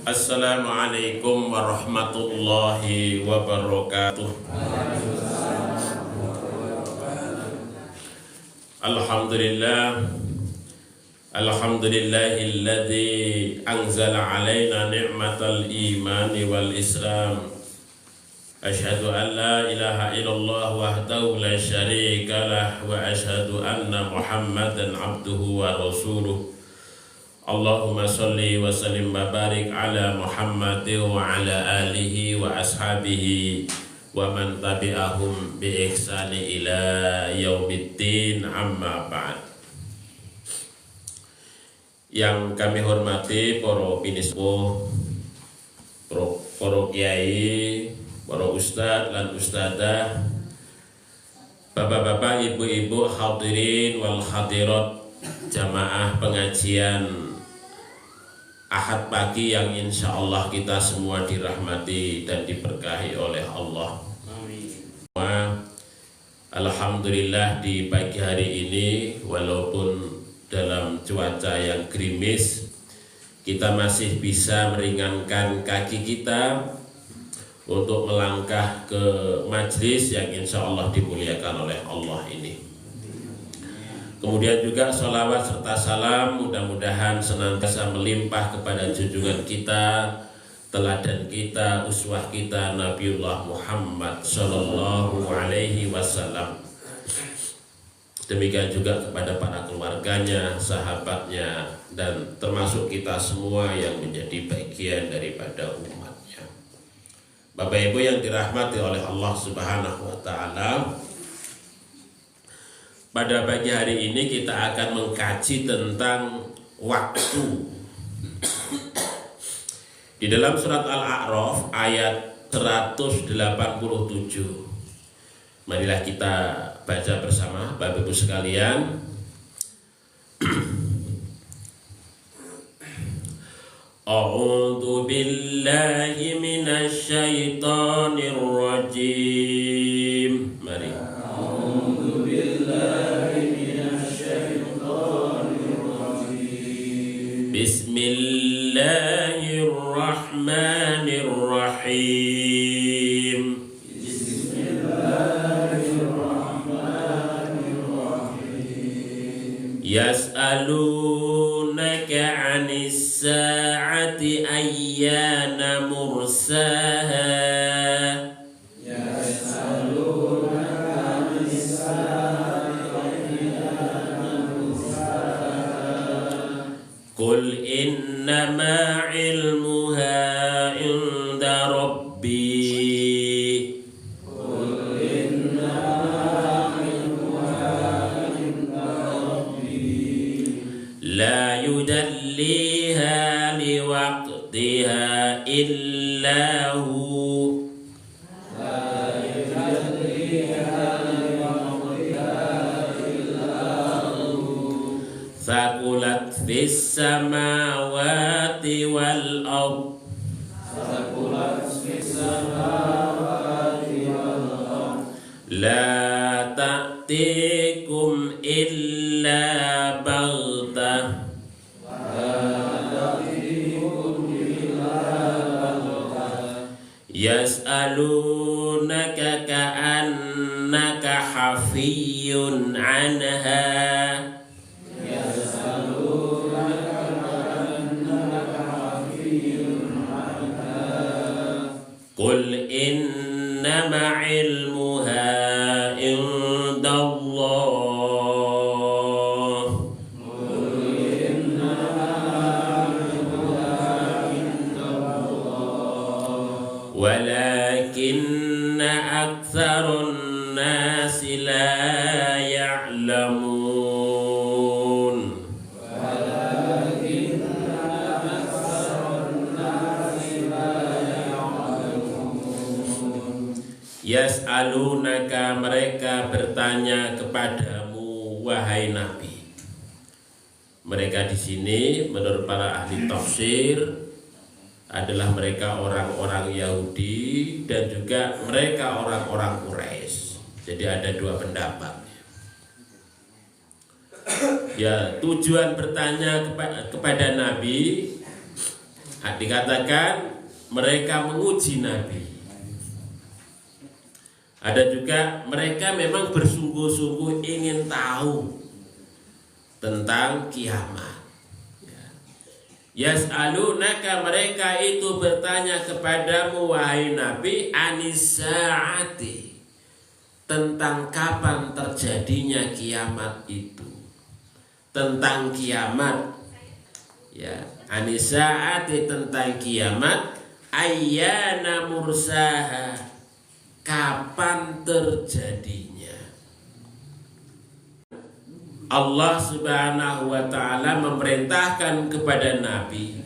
Assalamualaikum warahmatullahi wabarakatuh. Alhamdulillahilladzi anzala alaina ni'matal imani wal islam. Asyhadu an la ilaha illallah wahdahu la syarikalah wa asyhadu anna Muhammadan abduhu wa rasuluh. Allahumma salli wa sallim wa barik ala Muhammad wa ala alihi wa ashabihi wa man tabi'ahum bi ihsani ila yaumiddin, amma ba'd. Yang kami hormati para pinispo, para kiai, para ustadz dan ustadzah, bapak-bapak, ibu-ibu, hadirin wal hadirat, jamaah pengajian Ahad pagi yang insya Allah kita semua dirahmati dan diberkahi oleh Allah. Amin. Alhamdulillah di pagi hari ini, walaupun dalam cuaca yang gerimis, kita masih bisa meringankan kaki kita untuk melangkah ke majlis yang insya Allah dimuliakan oleh Allah ini. Kemudian juga sholawat serta salam mudah-mudahan senantiasa melimpah kepada junjungan kita, teladan kita, uswah kita, Nabiullah Muhammad Sallallahu Alaihi Wasallam. Demikian juga kepada para keluarganya, sahabatnya, dan termasuk kita semua yang menjadi bagian daripada umatnya. Bapak Ibu yang dirahmati oleh Allah Subhanahu Wa Taala, pada pagi hari ini kita akan mengkaji tentang waktu. Di dalam surat Al-A'raf ayat 187. Marilah kita baca bersama Bapak Ibu sekalian. A'udzu billahi minasy syaithanir rajim. Mari. Bismillahirrahmanirrahim. Bismillahirrahmanirrahim. Yas'alunaka 'anis sa'ati ayyana mursaha. Qul innama ilmuha inda rabbi. Qul innama ilmuha inda rabbi. La yudalliha liwaqtiha illa hu. Thaqulat fis samawati wal ard. Thaqulat fis samawati wal ard. La ta'tikum illa baghtah. La ta'tikum illa baghtah. Yas'alunaka ka'annaka hafiyyun 'anha. Qul innama ilmuha indallah. Qul innama ilmuha indallah. Walakinna aktsarun nasi la ya'lamun. Yas'alunaka, mereka bertanya kepadamu wahai Nabi. Mereka di sini menurut para ahli tafsir adalah mereka orang-orang Yahudi dan juga mereka orang-orang Quraisy. Jadi ada dua pendapat. Ya, tujuan bertanya kepada Nabi dikatakan mereka menguji Nabi. Ada juga mereka memang bersungguh-sungguh ingin tahu tentang kiamat. Yas'alunaka, mereka itu bertanya kepadamu wahai Nabi, anisa'ati, tentang kapan terjadinya kiamat itu. Tentang kiamat, ya, anisa'ati, tentang kiamat, ayyana mursaha, kapan terjadinya. Allah Subhanahu wa ta'ala memerintahkan kepada Nabi,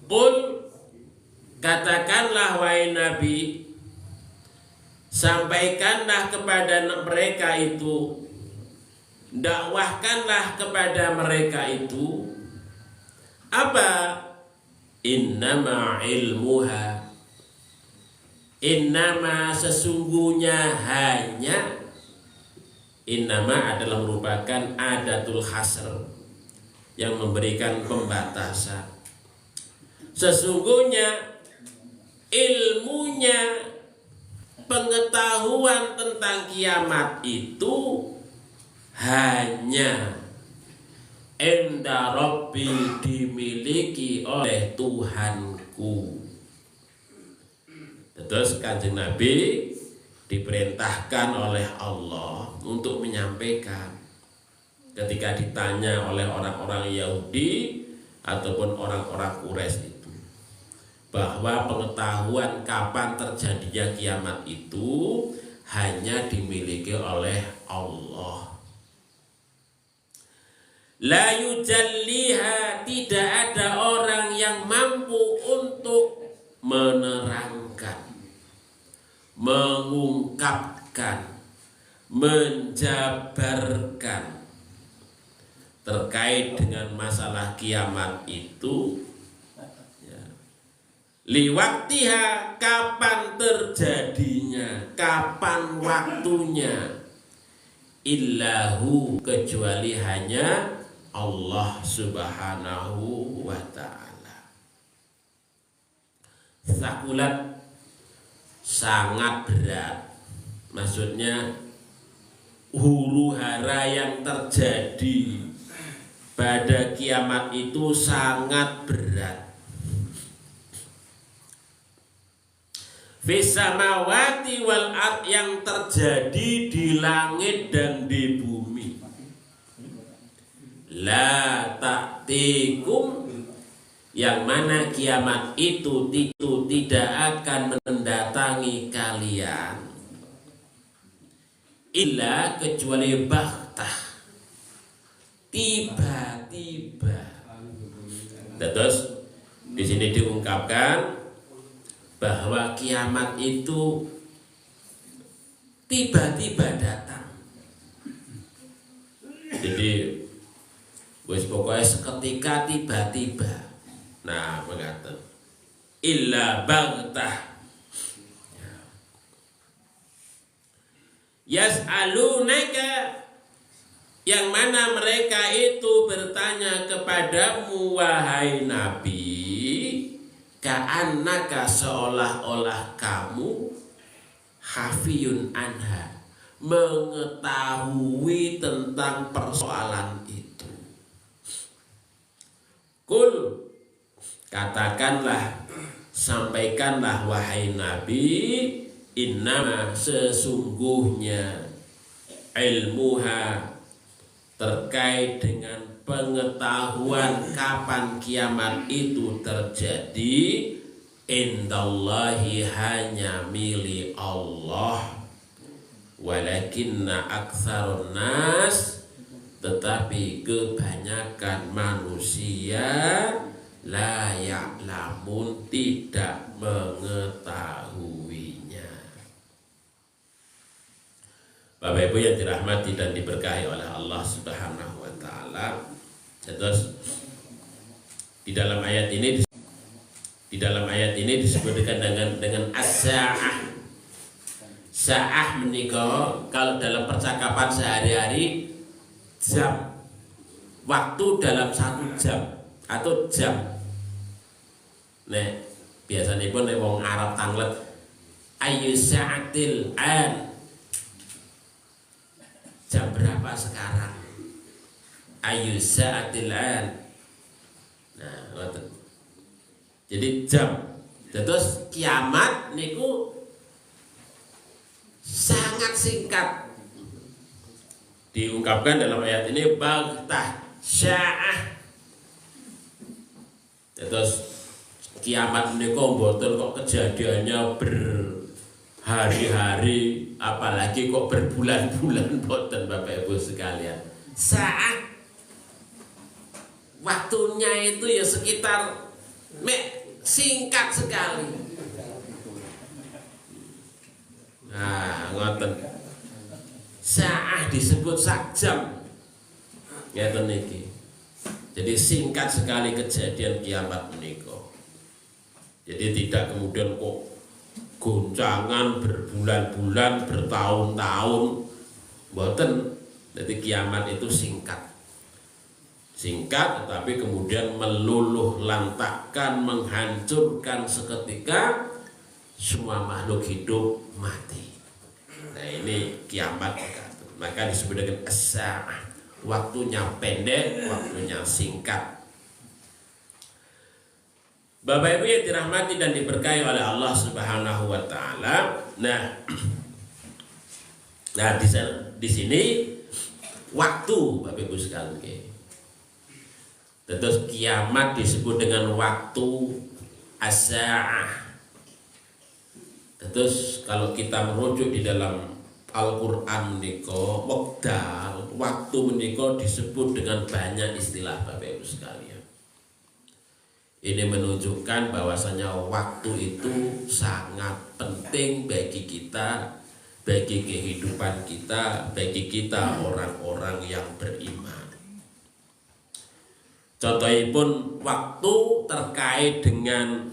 qul, katakanlah wahai Nabi, sampaikanlah kepada mereka itu, dakwahkanlah kepada mereka itu, apa? Innama ilmuha, innama, sesungguhnya, hanya, innama adalah merupakan adatul hasr yang memberikan pembatasan. Sesungguhnya ilmunya, pengetahuan tentang kiamat itu hanya inda Rabbi, dimiliki oleh Tuhanku. Terus Kanjeng Nabi diperintahkan oleh Allah untuk menyampaikan ketika ditanya oleh orang-orang Yahudi ataupun orang-orang Quraisy itu, bahwa pengetahuan kapan terjadinya kiamat itu hanya dimiliki oleh Allah. La yujalliha, tidak ada orang yang mampu untuk menerangkan, mengungkapkan, menjabarkan terkait dengan masalah kiamat itu, ya, liwaktiha, kapan terjadinya, kapan waktunya, illahu, kecuali hanya Allah Subhanahu wa ta'ala. Sakulat, sangat berat, maksudnya huru hara yang terjadi pada kiamat itu sangat berat. Fis samawati wal ard, yang terjadi di langit dan di bumi. La ta'tikum, yang mana kiamat itu tidak akan mendatangi kalian, illa, kecuali baghtah, tiba-tiba. Terus di sini diungkapkan bahwa kiamat itu tiba-tiba datang. Jadi wis pokoknya seketika, tiba-tiba. Nah, mengatakan illa baghtah. Yas'alunaka, yang mana mereka itu bertanya kepadamu wahai Nabi, ka'annaka, seolah-olah kamu, hafiyun anha, mengetahui tentang persoalan itu. Kul, katakanlah, sampaikanlah wahai Nabi, innama, sesungguhnya, ilmuha, terkait dengan pengetahuan kapan kiamat itu terjadi, indallahi, hanya milik Allah, walakinna aktsarun nas, tetapi kebanyakan manusia, la ya'lamun, tidak mengetahuinya. Bapak Ibu yang dirahmati dan diberkahi oleh Allah Subhanahu wa ta'ala, terus Di dalam ayat ini disebutkan dengan as-sa'ah. Sa'ah menika kalau dalam percakapan sehari-hari jam, waktu dalam 1 jam atau jam. Nek biasanya pun wong Arab tanglet ayu sa'atil an, jam berapa sekarang, ayu sa'atil an. Nah, ngoten. Jadi jam. Terus kiamat niku sangat singkat. Diungkapkan dalam ayat ini baghtah sya'ah. Terus kiamat niku mboten kok kejadiannya berhari-hari, apalagi kok berbulan-bulan, mboten Bapak Ibu sekalian. Saat waktunya itu ya sekitar singkat sekali. Nah, ngoten. Saat disebut sak jam. Ngeten niki. Jadi singkat sekali kejadian kiamat menika. Jadi tidak kemudian kok goncangan berbulan-bulan, bertahun-tahun. Mboten. Jadi kiamat itu singkat. Singkat tetapi kemudian meluluh lantakkan, menghancurkan seketika semua makhluk hidup mati. Nah, ini kiamat. Maka disebut dengan as-sa'ah. Waktunya pendek, waktunya singkat. Bapak Ibu yang dirahmati dan diberkahi oleh Allah Subhanahu wa taala. Nah, di sini waktu Bapak Ibu sekalian. Terus kiamat disebut dengan waktu as-sa'ah. Terus kalau kita merujuk di dalam Al-Qur'an menika, wekdal, waktu menika disebut dengan banyak istilah Bapak Ibu sekalian. Ini menunjukkan bahwasanya waktu itu sangat penting bagi kita, bagi kehidupan kita, bagi kita orang-orang yang beriman. Contohipun waktu terkait dengan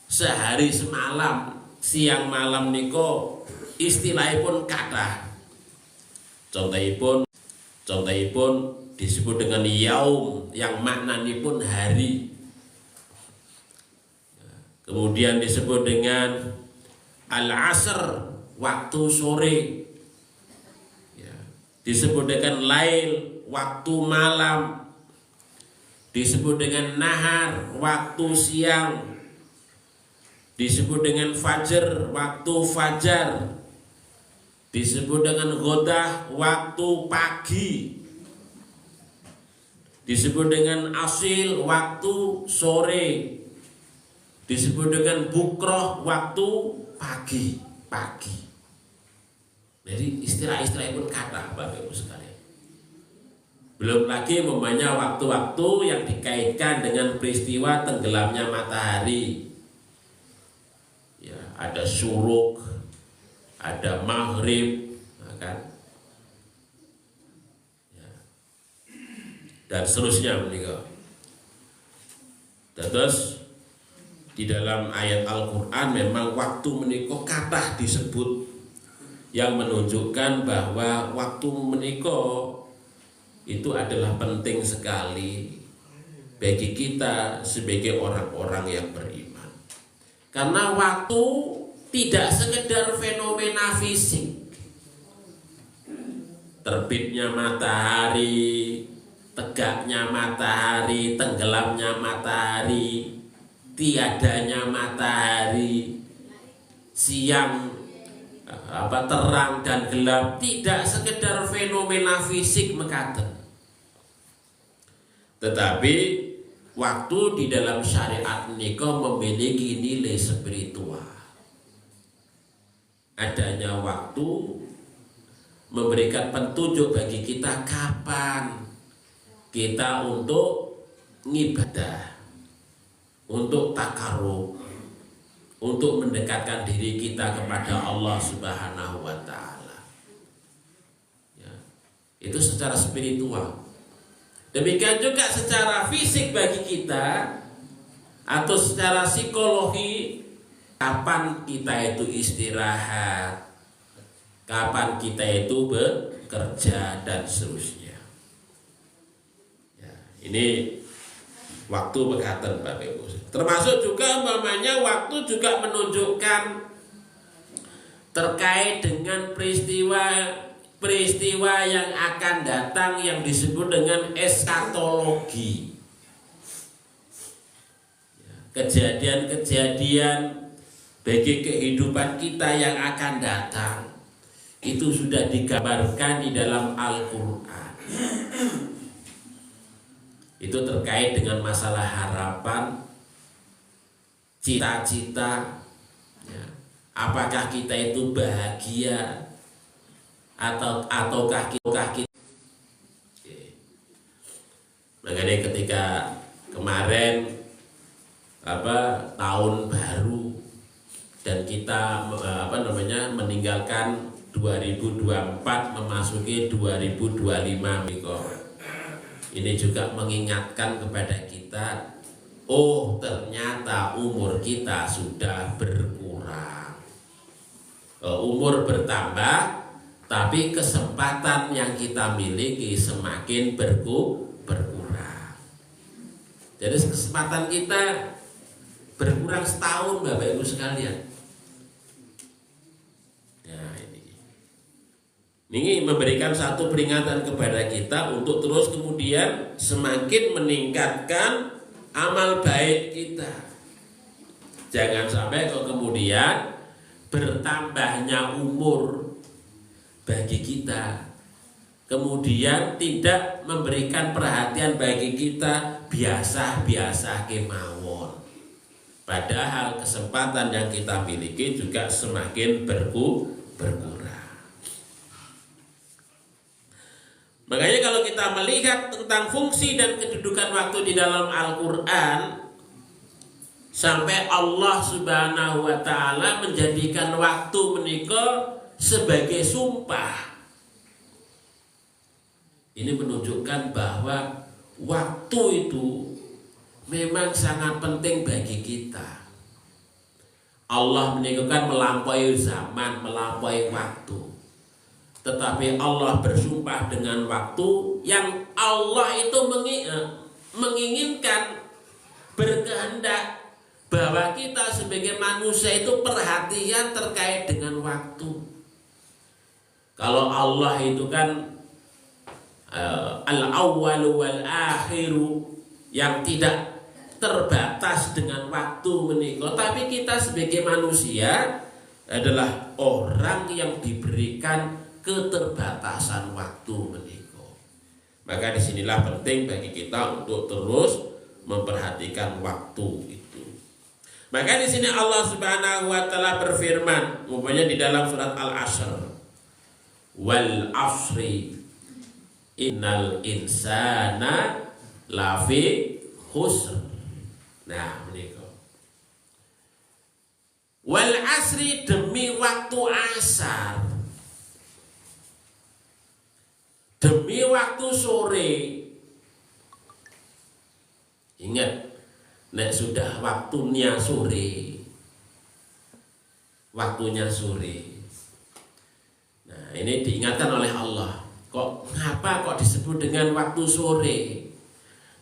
sehari semalam, siang malam niko istilahipun kathah. Contohipun disebut dengan yaum yang maknanipun hari. Kemudian disebut dengan al-asr, waktu sore. Disebut dengan lail, waktu malam. Disebut dengan nahar, waktu siang. Disebut dengan fajr, waktu fajar. Disebut dengan ghodah, waktu pagi. Disebut dengan asil, waktu sore. Disebut dengan bukroh, waktu pagi. Jadi istilah-istilah pun kata Bapak Ibu sekalian. Belum lagi memangnya waktu-waktu yang dikaitkan dengan peristiwa tenggelamnya matahari. Ya, ada syuruk, ada maghrib, kan? Ya. Dan seterusnya menikah. Terus di dalam ayat Al-Quran memang waktu menikah kathah disebut, yang menunjukkan bahwa waktu menikah itu adalah penting sekali bagi kita sebagai orang-orang yang beriman. Karena waktu tidak sekedar fenomena fisik. Terbitnya matahari, tegaknya matahari, tenggelamnya matahari, tiadanya matahari, siang terang dan gelap, tidak sekedar fenomena fisik mekaten. Tetapi waktu di dalam syariat menika memiliki nilai spiritual. Adanya waktu memberikan petunjuk bagi kita kapan kita untuk ngibadah, untuk takarrub, untuk mendekatkan diri kita kepada Allah Subhanahu wa taala. Ya, itu secara spiritual. Demikian juga secara fisik bagi kita atau secara psikologi, kapan kita itu istirahat, kapan kita itu bekerja dan seterusnya. Ya, ini waktu berkatan Bapak Ibu. Termasuk juga umpamanya waktu juga menunjukkan terkait dengan peristiwa yang akan datang yang disebut dengan eskatologi. Kejadian-kejadian bagi kehidupan kita yang akan datang itu sudah digambarkan di dalam Al-Quran. Itu terkait dengan masalah harapan, cita-cita, ya. Apakah kita itu bahagia ataukah kita. Makanya ketika kemarin tahun baru dan kita meninggalkan 2024 memasuki 2025, ini juga mengingatkan kepada kita, oh ternyata umur kita sudah berkurang. Umur bertambah, tapi kesempatan yang kita miliki semakin berkurang. Jadi kesempatan kita berkurang setahun Bapak Ibu sekalian. Ya, ini memberikan satu peringatan kepada kita untuk terus kemudian semakin meningkatkan amal baik kita. Jangan sampai kok kemudian bertambahnya umur bagi kita kemudian tidak memberikan perhatian bagi kita, biasa-biasa kemawon. Padahal kesempatan yang kita miliki juga semakin berkurang. Makanya kalau kita melihat tentang fungsi dan kedudukan waktu di dalam Al-Quran, sampai Allah Subhanahu wa ta'ala menjadikan waktu menika sebagai sumpah. Ini menunjukkan bahwa waktu itu memang sangat penting bagi kita. Allah meninggalkan melampaui zaman, melampaui waktu. Tetapi Allah bersumpah dengan waktu yang Allah itu menginginkan, berkehendak bahwa kita sebagai manusia itu perhatian terkait dengan waktu. Kalau Allah itu kan al-awwalu wal-akhiru, yang tidak terbatas dengan waktu menika, tapi kita sebagai manusia adalah orang yang diberikan keterbatasan waktu menika. Maka disinilah penting bagi kita untuk terus memperhatikan waktu itu. Maka di sini Allah Subhanahu wa taala berfirman, umpamanya di dalam surat Al-Asr, wal asri innal insana lafi khusr. Nah, menika. Wal asri, demi waktu asar, demi waktu sore. Ingat, nek sudah waktunya sore, waktunya sore. Nah, ini diingatkan oleh Allah. Ngapa kok disebut dengan waktu sore?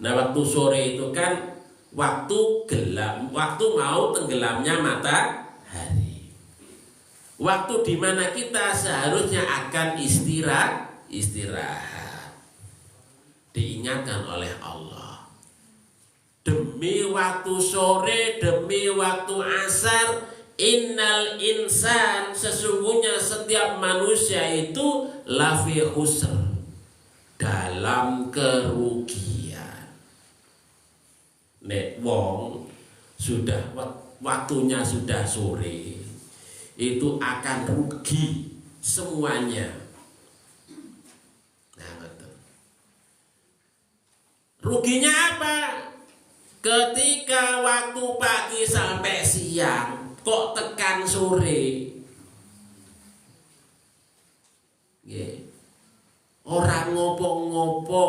Nah, waktu sore itu kan waktu gelap, waktu mau tenggelamnya matahari. Waktu di mana kita seharusnya akan istirahat. Diingatkan oleh Allah. Demi waktu sore, demi waktu asar, innal insan, sesungguhnya setiap manusia itu lafi khusr, dalam kerugian. Nek wong sudah waktunya sudah sore, itu akan rugi semuanya. Nah, betul. Ruginya apa? Ketika waktu pagi sampai siang kok tekan sore, orang ngopo-ngopo,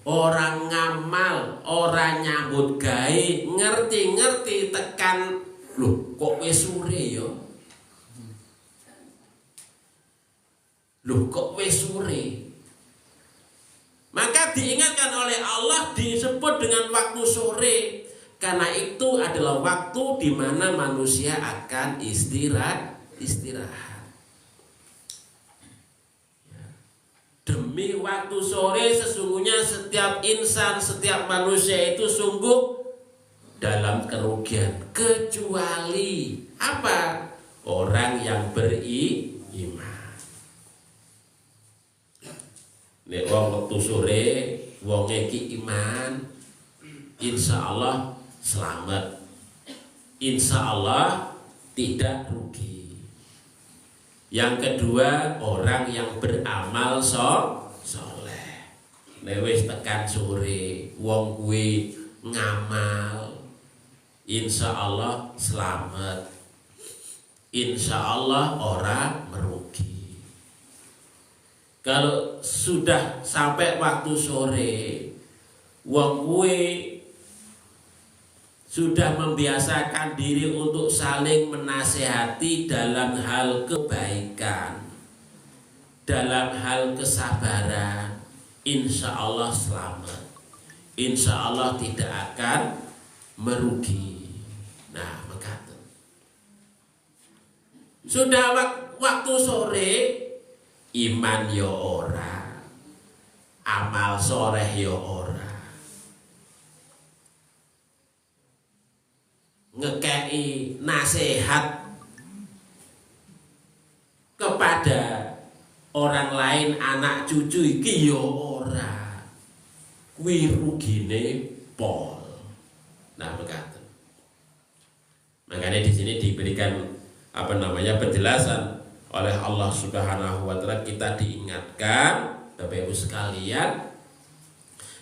orang ngamal, orang nyambut gawe, ngerti-ngerti tekan, loh kok wis sore ya? Loh kok wis sore? Maka diingatkan oleh Allah disebut dengan waktu sore, karena itu adalah waktu di mana manusia akan istirahat. Demi waktu sore sesungguhnya setiap insan, setiap manusia itu sungguh dalam kerugian, kecuali apa? Orang yang beriman. Nek wong waktu sore wong iki iman, insya Allah selamat, insya Allah tidak rugi. Yang kedua, orang yang beramal soleh. Nek wis tekan sore wong kuwi ngamal, insya Allah selamat, insya Allah orang merugi. Kalau sudah sampai waktu sore wong kuwi sudah membiasakan diri untuk saling menasehati dalam hal kebaikan, dalam hal kesabaran, insya Allah selamat, insya Allah tidak akan merugi. Nah, maka sudah waktu sore, iman yo ora, amal soleh yo ora, ngekei nasihat kepada orang lain, anak cucu iki yo ora, kuwi rugine pol. Nah, makanya di sini diberikan penjelasan oleh Allah Subhanahu wa taala, kita diingatkan Bapak Ibu sekalian,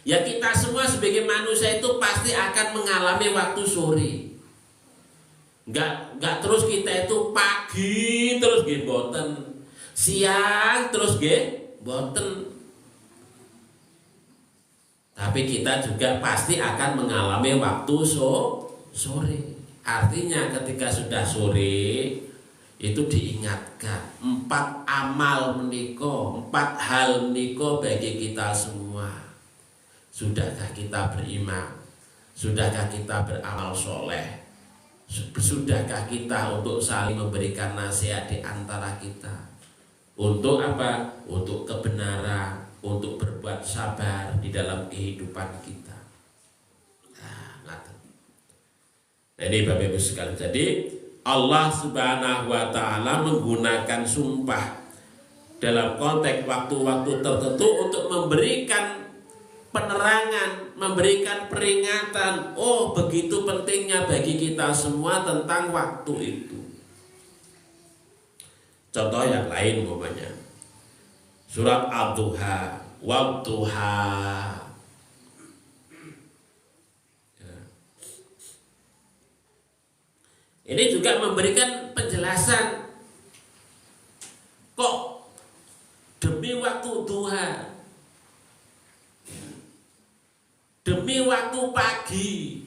ya kita semua sebagai manusia itu pasti akan mengalami waktu sore. Enggak terus kita itu pagi terus nggih boten, siang terus nggih boten. Tapi kita juga pasti akan mengalami waktu sore. Artinya ketika sudah sore itu diingatkan 4 amal menika, 4 hal menika bagi kita semua. Sudahkah kita beriman? Sudahkah kita beramal soleh? Sudahkah kita untuk saling memberikan nasihat di antara kita? Untuk apa? Untuk kebenaran, untuk berbuat sabar di dalam kehidupan kita. Nah, ini Bapak Ibu sekalian. Jadi Allah Subhanahu wa taala menggunakan sumpah dalam konteks waktu-waktu tertentu untuk memberikan penerangan, memberikan peringatan. Oh, begitu pentingnya bagi kita semua tentang waktu itu. Contoh yang lain umpamanya surat Ad-Duha, Wadduha. Ini juga memberikan penjelasan. Kok demi waktu duha, demi waktu pagi.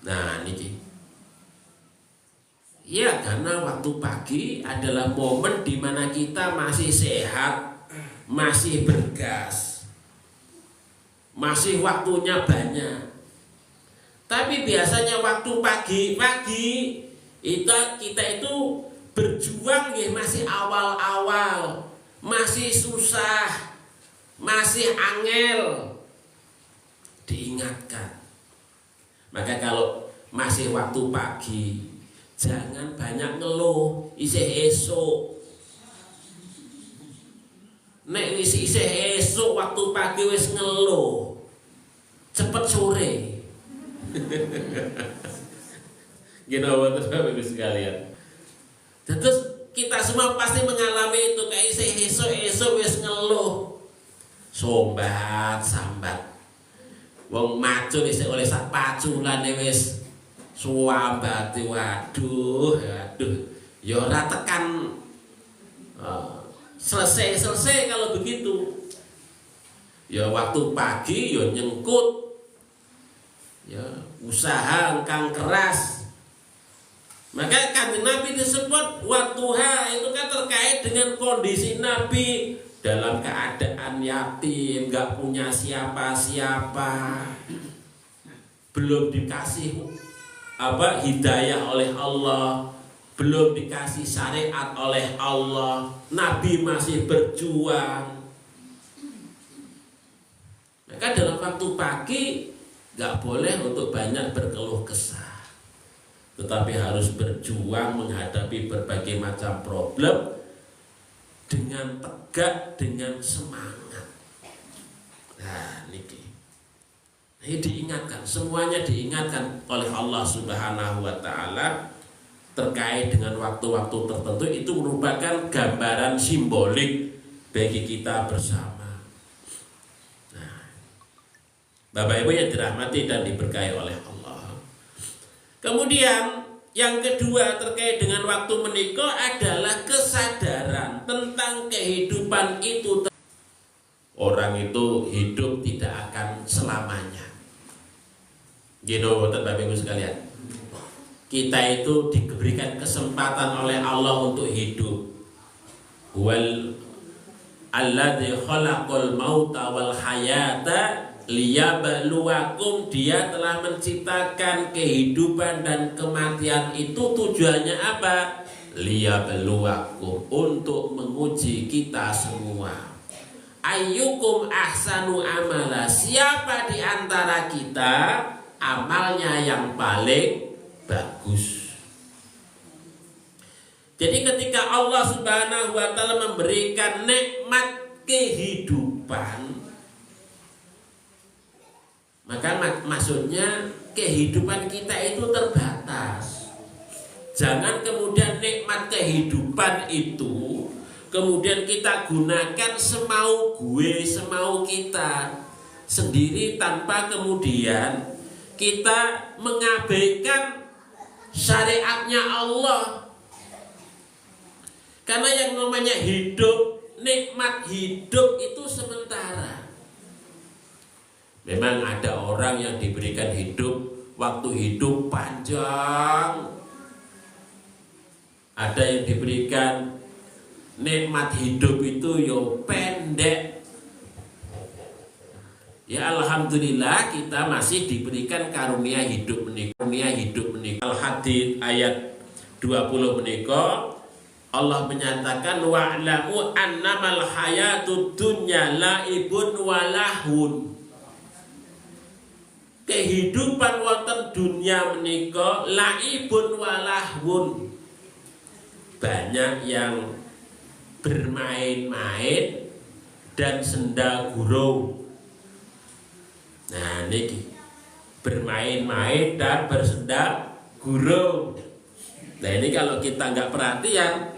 Nah, niki. Ya, karena waktu pagi adalah momen di mana kita masih sehat, masih bergas, masih waktunya banyak. Tapi biasanya waktu pagi itu kita itu berjuang ya, masih awal-awal, masih susah, masih angel. Diingatkan. Maka kalau masih waktu pagi, jangan banyak ngeluh isih esuk. Nek wis isih esuk waktu pagi wis ngeluh, cepet sore. Gini Bapak Ibu sekalian. Terus kita semua pasti mengalami itu, kayak esok wis ngeluh, sombat sambat. Wong macul isih oleh sak paculane wis suambati, waduh. Ya ora tekan selesai kalau begitu. Ya waktu pagi ya nyengkut, ya usaha kang keras. Maka Kanjeng Nabi disebut wadduha itu kan terkait dengan kondisi Nabi dalam keadaan yatim, gak punya siapa-siapa, belum dikasih hidayah oleh Allah, belum dikasih syariat oleh Allah, Nabi masih berjuang. Maka dalam waktu pagi gak boleh untuk banyak berkeluh kesah, tetapi harus berjuang menghadapi berbagai macam problem dengan tegak, dengan semangat. Nah, ini diingatkan, semuanya diingatkan oleh Allah Subhanahu wa Ta'ala terkait dengan waktu-waktu tertentu. Itu merupakan gambaran simbolik bagi kita bersama. Bapak Ibu yang dirahmati dan diberkahi oleh Allah. Kemudian yang kedua terkait dengan waktu menikah adalah kesadaran tentang kehidupan itu. Orang itu hidup tidak akan selamanya. Gitu Bapak Ibu sekalian. Kita itu diberikan kesempatan oleh Allah untuk hidup. Wal alladzi khalaqal mauta wal hayata liyabluwakum, dia telah menciptakan kehidupan dan kematian itu tujuannya apa? Liyabluwakum, untuk menguji kita semua. Ayyukum ahsanu amala, siapa di antara kita amalnya yang paling bagus. Jadi ketika Allah Subhanahu wa Ta'ala memberikan nikmat kehidupan, maka maksudnya kehidupan kita itu terbatas. Jangan kemudian nikmat kehidupan itu kemudian kita gunakan semau gue, semau kita sendiri, tanpa kemudian kita mengabaikan syariatnya Allah. Karena yang namanya hidup, nikmat hidup itu sementara. Memang ada orang yang diberikan hidup, waktu hidup panjang. Ada yang diberikan nikmat hidup itu yo pendek. Ya alhamdulillah kita masih diberikan karunia hidup menikah. Al-Hadid ayat 20 menikah, Allah menyatakan wa'lamu annamal hayatud dunya la'ibun walahun. Kehidupan wonten dunia menika laibun walahun. Banyak yang bermain-main dan senda gurau. Nah niki bermain-main dan bersenda gurau. Nah ini kalau kita nggak perhatian,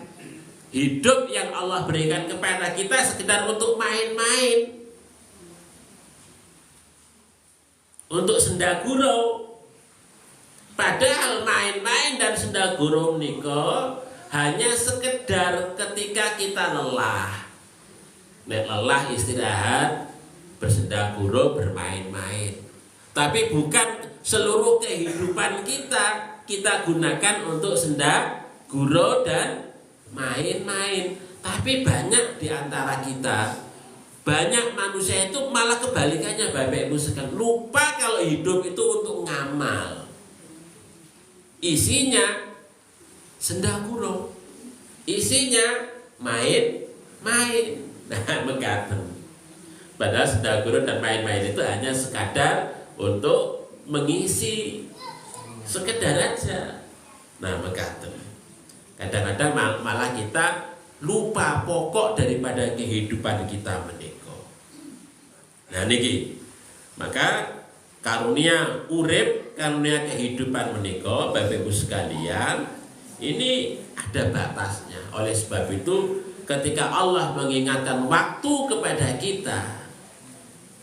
hidup yang Allah berikan kepada kita sekedar untuk main-main, untuk senda gurau. Padahal main-main dan senda gurau niko hanya sekedar ketika kita lelah. Nek lelah istirahat, bersenda gurau, bermain-main. Tapi bukan seluruh kehidupan kita gunakan untuk senda gurau dan main-main. Tapi banyak di antara kita, banyak manusia itu malah kebalikannya Bapak Ibu sekalian. Lupa kalau hidup itu untuk ngamal. Isinya senda gurau, isinya main-main. Nah, menggantung. Padahal senda gurau dan main-main itu hanya sekadar untuk mengisi, sekedar aja. Nah, menggantung. Kadang-kadang malah kita lupa pokok daripada kehidupan kita menikah. Nah niki, maka karunia urip, karunia kehidupan menikah, Bapak Ibu sekalian, ini ada batasnya. Oleh sebab itu, ketika Allah mengingatkan waktu kepada kita,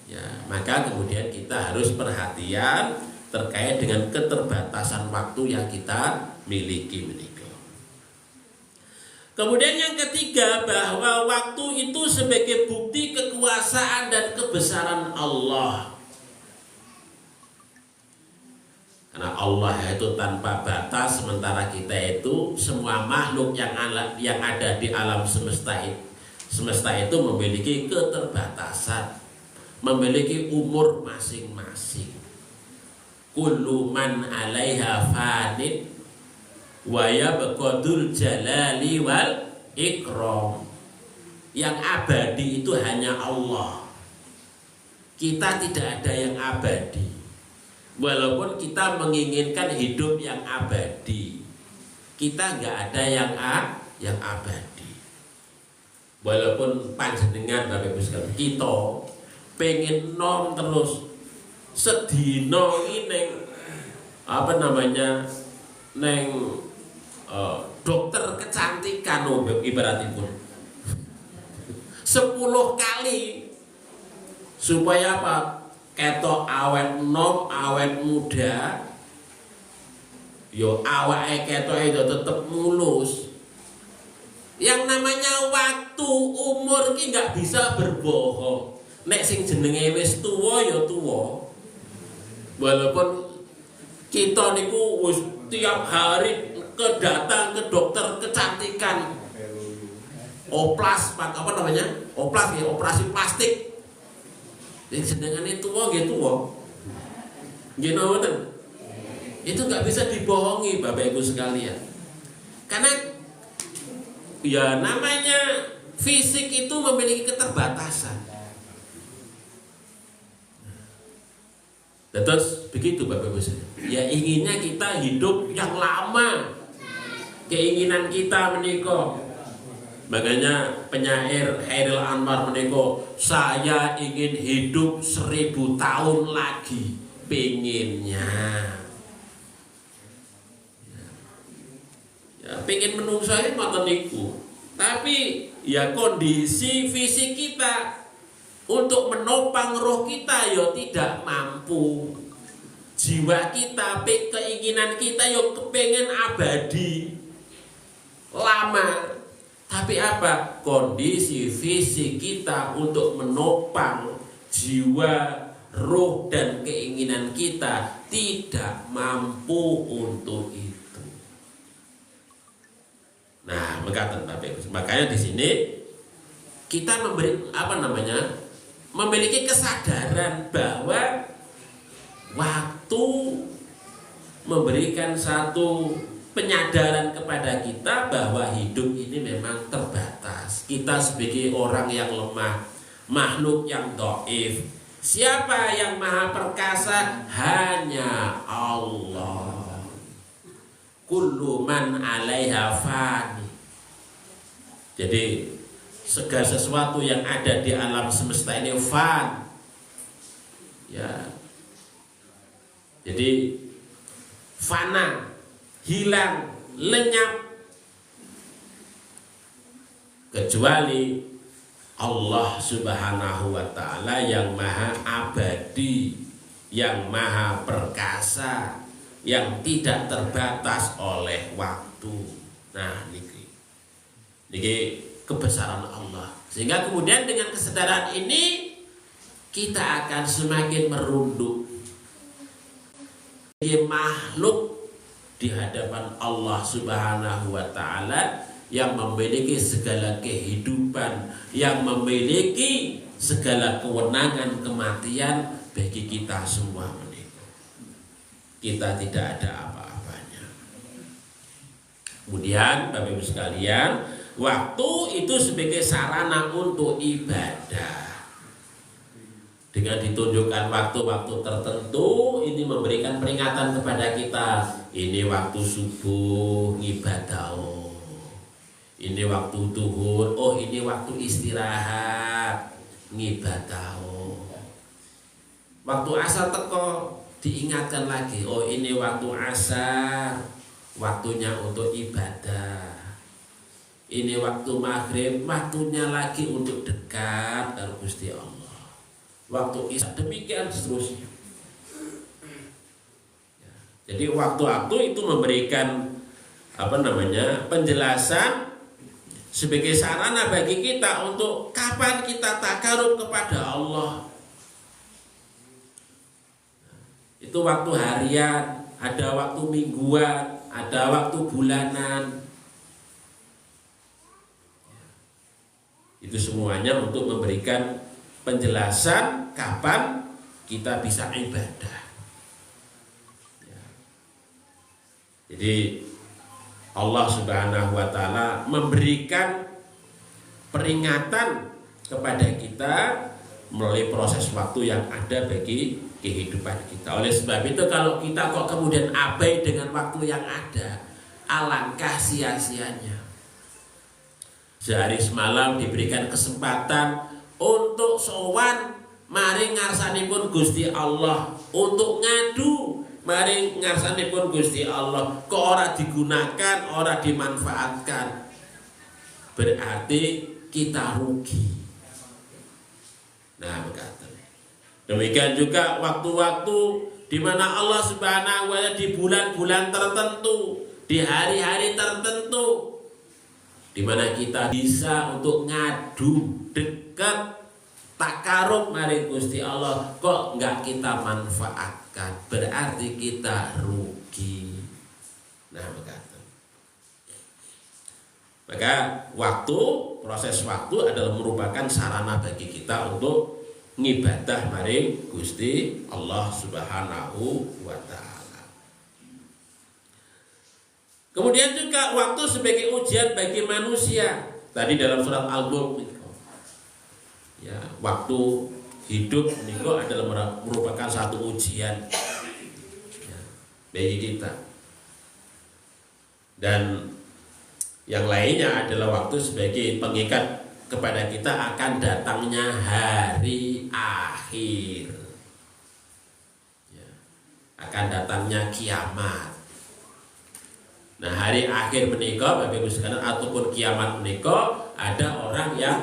ya maka kemudian kita harus perhatian terkait dengan keterbatasan waktu yang kita miliki menikah. Kemudian yang ketiga, bahwa waktu itu sebagai bukti kekuasaan dan kebesaran Allah. Karena Allah itu tanpa batas, sementara kita itu semua makhluk yang ada di alam semesta itu memiliki keterbatasan, memiliki umur masing-masing. Kullu man 'alaiha fanin wa yabqadul jalali wal ikram. Yang abadi itu hanya Allah. Kita tidak ada yang abadi. Walaupun kita menginginkan hidup yang abadi, kita nggak ada yang abadi. Walaupun panjenengan Bapak Ibu sekalian, kita pengen nom terus sedino ini neng dokter kecantikan ibaratipun 10 kali supaya apa? Ketok awet nom, awet muda, yo awake ketoke itu tetep mulus. Yang namanya waktu, umur ki nggak bisa berbohong. Nek sing jenenge wis tuwa ya tuwa. Walaupun kita niku wis tiap hari datang ke dokter kecantikan. Oplas, Oplas ya, operasi plastik. Yang sedangane tuwa nggih tuwa. Nggih napa? Itu nggak bisa dibohongi Bapak Ibu sekalian. Karena ya namanya fisik itu memiliki keterbatasan. Terus begitu Bapak Ibu sekalian. Ya inginnya kita hidup yang lama. Keinginan kita menika. Makanya penyair Khairil Anwar menika, saya ingin hidup 1000 tahun lagi, pengennya. Ya pengen menungso ngoten niku. Tapi ya kondisi fisik kita untuk menopang roh kita ya tidak mampu. Jiwa kita, keinginan kita ya kepengen abadi, lama. Tapi apa? Kondisi fisik kita untuk menopang jiwa, roh dan keinginan kita tidak mampu untuk itu. Nah, makanya di sini kita memiliki kesadaran bahwa waktu memberikan satu penyadaran kepada kita bahwa hidup ini memang terbatas. Kita sebagai orang yang lemah, makhluk yang dhaif. Siapa yang maha perkasa? Hanya Allah. Kullu man 'alaiha fani. Jadi segala sesuatu yang ada di alam semesta ini fan. Ya. Jadi fana, hilang, lenyap, kecuali Allah Subhanahu wa ta'ala yang maha abadi, yang maha perkasa, yang tidak terbatas oleh waktu. Nah, niki kebesaran Allah. Sehingga kemudian dengan kesadaran ini kita akan semakin merunduk sebagai makhluk di hadapan Allah Subhanahu wa ta'ala yang memiliki segala kehidupan, yang memiliki segala kewenangan kematian bagi kita semua menika. Kita tidak ada apa-apanya. Kemudian Bapak Ibu sekalian, waktu itu sebagai sarana untuk ibadah. Dengan ditunjukkan waktu-waktu tertentu, ini memberikan peringatan kepada kita. Ini waktu subuh ibadah, ini waktu duhur, ini waktu istirahat ngibadah. Waktu asar teko diingatkan lagi, ini waktu asar, waktunya untuk ibadah. Ini waktu maghrib, waktunya lagi untuk dekat dengan Gusti Allah. Waktu isya demikian seterusnya. Jadi waktu-waktu itu memberikan penjelasan sebagai sarana bagi kita untuk kapan kita takarub kepada Allah. Itu waktu harian, ada waktu mingguan, ada waktu bulanan. Itu semuanya untuk memberikan penjelasan kapan kita bisa ibadah. Jadi Allah Subhanahu wa taala memberikan peringatan kepada kita melalui proses waktu yang ada bagi kehidupan kita. Oleh sebab itu kalau kita kok kemudian abai dengan waktu yang ada, alangkah sia-sianya. Sehari semalam diberikan kesempatan untuk sowan maring ngarsanipun Gusti Allah, untuk ngadu maring ngarsanipun Gusti Allah, kok ora digunakan, ora dimanfaatkan, berarti kita rugi. Nah, berkata demikian juga waktu-waktu di mana Allah Subhanahu wa taala di bulan-bulan tertentu, di hari-hari tertentu, di mana kita bisa untuk ngadu, dekat, takarub maring Gusti Allah, kok enggak kita manfaatkan, berarti kita rugi. Nah, berkata. Maka waktu, proses waktu adalah merupakan sarana bagi kita untuk ngibadah maring Gusti Allah Subhanahu wa taala. Kemudian juga waktu sebagai ujian bagi manusia. Tadi dalam surat Al-Mulk, ya, waktu hidup niku adalah merupakan satu ujian, ya, bagi kita. Dan yang lainnya adalah waktu sebagai pengikat kepada kita akan datangnya hari akhir, ya, akan datangnya kiamat. Nah, hari akhir menikah, Bapak Ibu sekalian, ataupun kiamat menikah, ada orang yang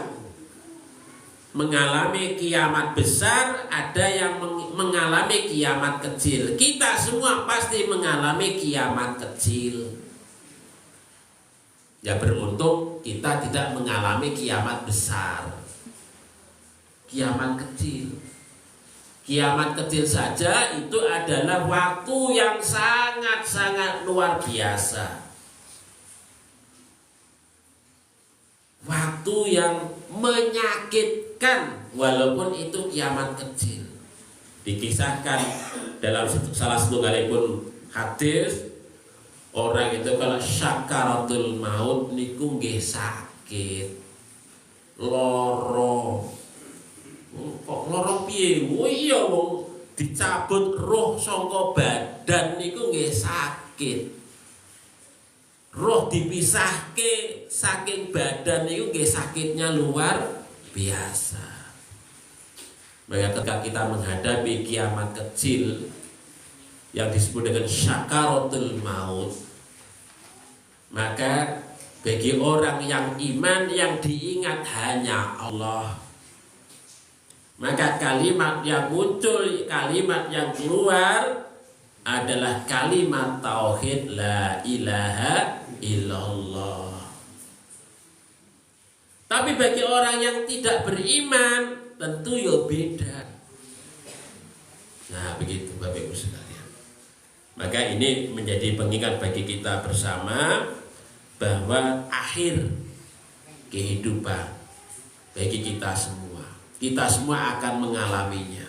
mengalami kiamat besar, ada yang mengalami kiamat kecil. Kita semua pasti mengalami kiamat kecil. Ya, beruntung kita tidak mengalami kiamat besar, kiamat kecil. Kiamat kecil saja itu adalah waktu yang sangat-sangat luar biasa. Waktu yang menyakitkan walaupun itu kiamat kecil. Dikisahkan dalam salah satu kalipun hadis, orang itu kalau syakaratul maut niku nggih sakit, loro. Kok loro piye? Oh iya, wong dicabut roh saka badan niku nggih sakit. Roh dipisahke saking badan niku nggih sakitnya luar biasa. Maka ketika kita menghadapi kiamat kecil yang disebut dengan syakaratul maut, maka bagi orang yang iman yang diingat hanya Allah, maka kalimat yang muncul, kalimat yang keluar adalah kalimat tauhid la ilaha illallah. Tapi bagi orang yang tidak beriman tentu ya beda. Nah, begitu Bapak Ibu sekalian. Maka ini menjadi pengingat bagi kita bersama bahwa akhir kehidupan bagi kita semua, kita semua akan mengalaminya.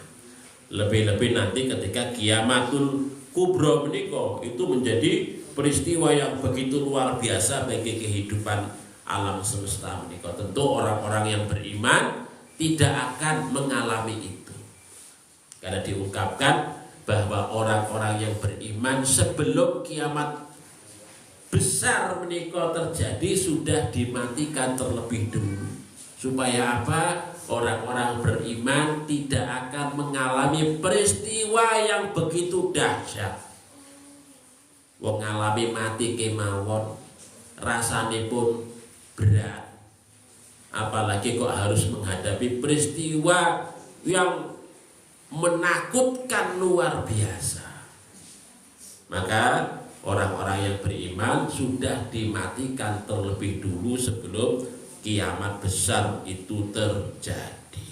Lebih-lebih nanti ketika kiamatul kubra menika, itu menjadi peristiwa yang begitu luar biasa bagi kehidupan alam semesta menika. Tentu orang-orang yang beriman tidak akan mengalami itu, karena diungkapkan bahwa orang-orang yang beriman sebelum kiamat besar menika terjadi sudah dimatikan terlebih dulu. Supaya apa? Orang-orang beriman tidak akan mengalami peristiwa yang begitu dahsyat. Wong ngalami mati kemawon, rasane pun berat. Apalagi kok harus menghadapi peristiwa yang menakutkan luar biasa. Maka orang-orang yang beriman sudah dimatikan terlebih dulu sebelum kiamat besar itu terjadi.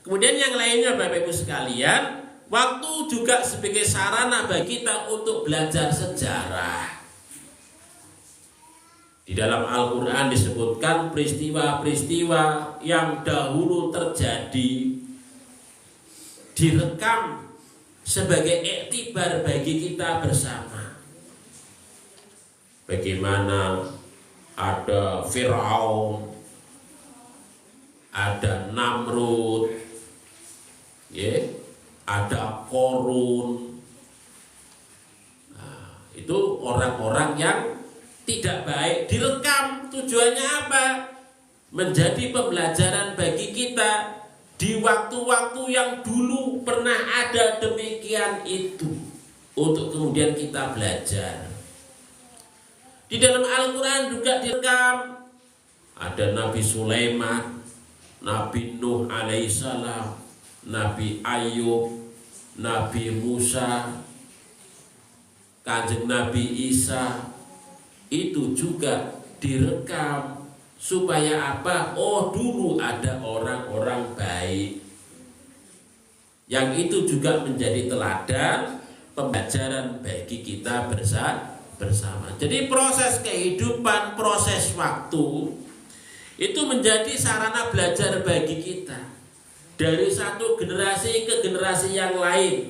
Kemudian yang lainnya Bapak Ibu sekalian, waktu juga sebagai sarana bagi kita untuk belajar sejarah. Di dalam Al-Quran disebutkan peristiwa-peristiwa yang dahulu terjadi direkam sebagai iktibar bagi kita bersama. Bagaimana ada Fir'aun, ada Namrud, ya, ada Korun. Nah, itu orang-orang yang tidak baik direkam. Tujuannya apa? Menjadi pembelajaran bagi kita di waktu-waktu yang dulu pernah ada demikian itu, untuk kemudian kita belajar. Di dalam Al-Quran juga direkam ada Nabi Sulaiman, Nabi Nuh alaihissalam, Nabi Ayub, Nabi Musa, Kanjeng Nabi Isa. Itu juga direkam supaya apa? Oh, dulu ada orang-orang baik. Yang itu juga menjadi teladan pembelajaran bagi kita bersama. Jadi proses kehidupan, proses waktu itu menjadi sarana belajar bagi kita dari satu generasi ke generasi yang lain.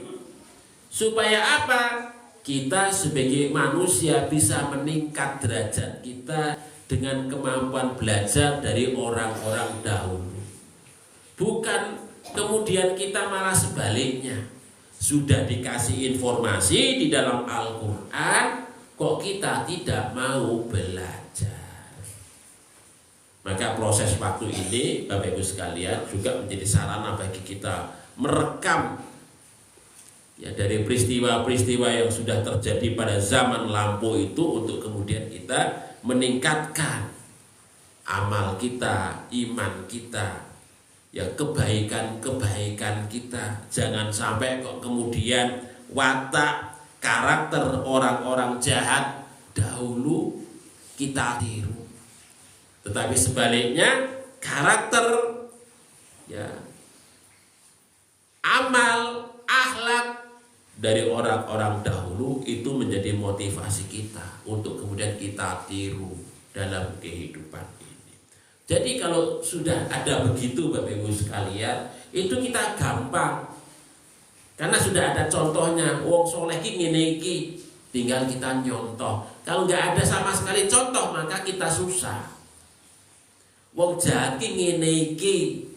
Supaya apa? Kita sebagai manusia bisa meningkat derajat kita dengan kemampuan belajar dari orang-orang dahulu. Bukan kemudian kita malah sebaliknya. Sudah dikasih informasi di dalam Al-Quran, kok kita tidak mau belajar. Maka proses waktu ini Bapak Ibu sekalian juga menjadi sarana bagi kita merekam ya, dari peristiwa-peristiwa yang sudah terjadi pada zaman lampau itu, untuk kemudian kita meningkatkan amal kita, iman kita, ya, kebaikan-kebaikan kita. Jangan sampai kok kemudian watak karakter orang-orang jahat dahulu kita tiru, tetapi sebaliknya karakter, ya, amal, akhlak dari orang-orang dahulu itu menjadi motivasi kita untuk kemudian kita tiru dalam kehidupan ini. Jadi kalau sudah ada begitu Bapak Ibu sekalian, itu kita gampang, karena sudah ada contohnya. Wong soleh ki ngene iki, tinggal kita nyontoh. Kalau nggak ada sama sekali contoh, maka kita susah. Wong jahat ki ngene iki,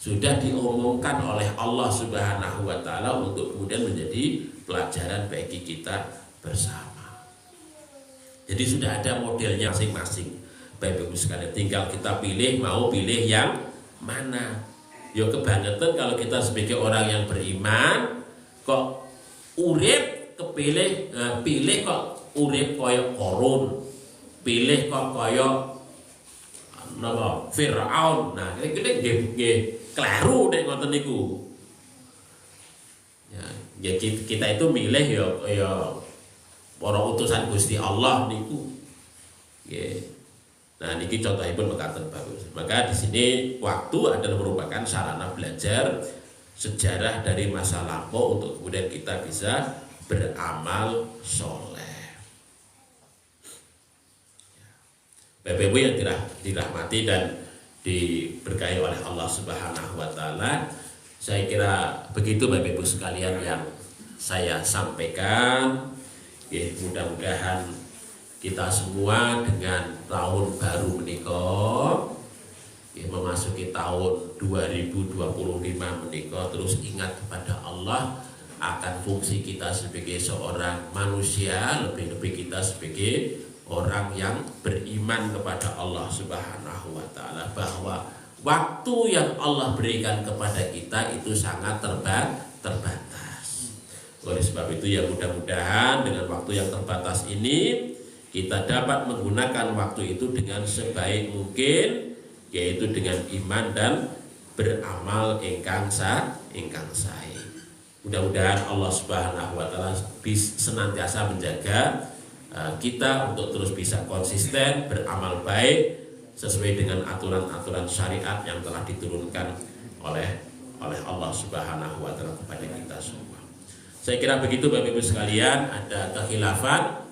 sudah diomongkan oleh Allah Subhanahu wa Ta'ala untuk kemudian menjadi pelajaran bagi kita bersama. Jadi sudah ada modelnya masing-masing Bapak Ibu sekalian, tinggal kita pilih, mau pilih yang mana. Ya kebangetan kalau kita sebagai orang yang beriman kok urip kepilih, pilih kok urip koyo Korun, pilih kok koyo napa Fir'aun. Nah, kira-kira nggih kleru nek ngoten niku. Ya, kita itu milih ya para utusan Gusti Allah niku. Nggih. Nah, niki contohipun mekaten bagus. Maka di sini waktu adalah merupakan sarana belajar sejarah dari masa lampau untuk kemudian kita bisa beramal soleh. Bapak Ibu yang dirahmati dan diberkahi oleh Allah Subhanahu wa Ta'ala, saya kira begitu Bapak Ibu sekalian yang saya sampaikan. Ya, mudah-mudahan kita semua dengan tahun baru menika, ya, memasuki tahun 2025 menika, terus ingat kepada Allah akan fungsi kita sebagai seorang manusia, lebih-lebih kita sebagai orang yang beriman kepada Allah Subhanahu wa Ta'ala, bahwa waktu yang Allah berikan kepada kita itu sangat terbatas. Oleh sebab itu ya mudah-mudahan dengan waktu yang terbatas ini kita dapat menggunakan waktu itu dengan sebaik mungkin, yaitu dengan iman dan beramal ingkang sae. Mudah-mudahan Allah Subhanahu wa taala senantiasa menjaga kita untuk terus bisa konsisten beramal baik sesuai dengan aturan-aturan syariat yang telah diturunkan oleh Allah Subhanahu wa taala kepada kita semua. Saya kira begitu Bapak Ibu sekalian, ada kekhilafan.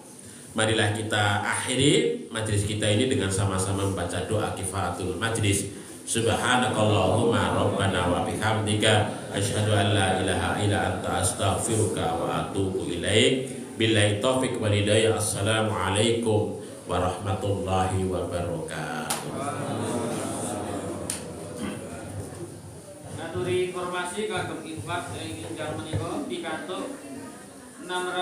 Marilah kita akhiri majelis kita ini dengan sama-sama membaca doa kifaratul majlis. Subhanakallahumma rabbana wa bihamdika asyhadu an la ilaha illa anta astaghfiruka wa atubu ilaik. Billahi taufik wal hidayah. Assalamualaikum warahmatullahi wabarakatuh. Ngaturi informasi kagem infak ing injar menika pikantuk 600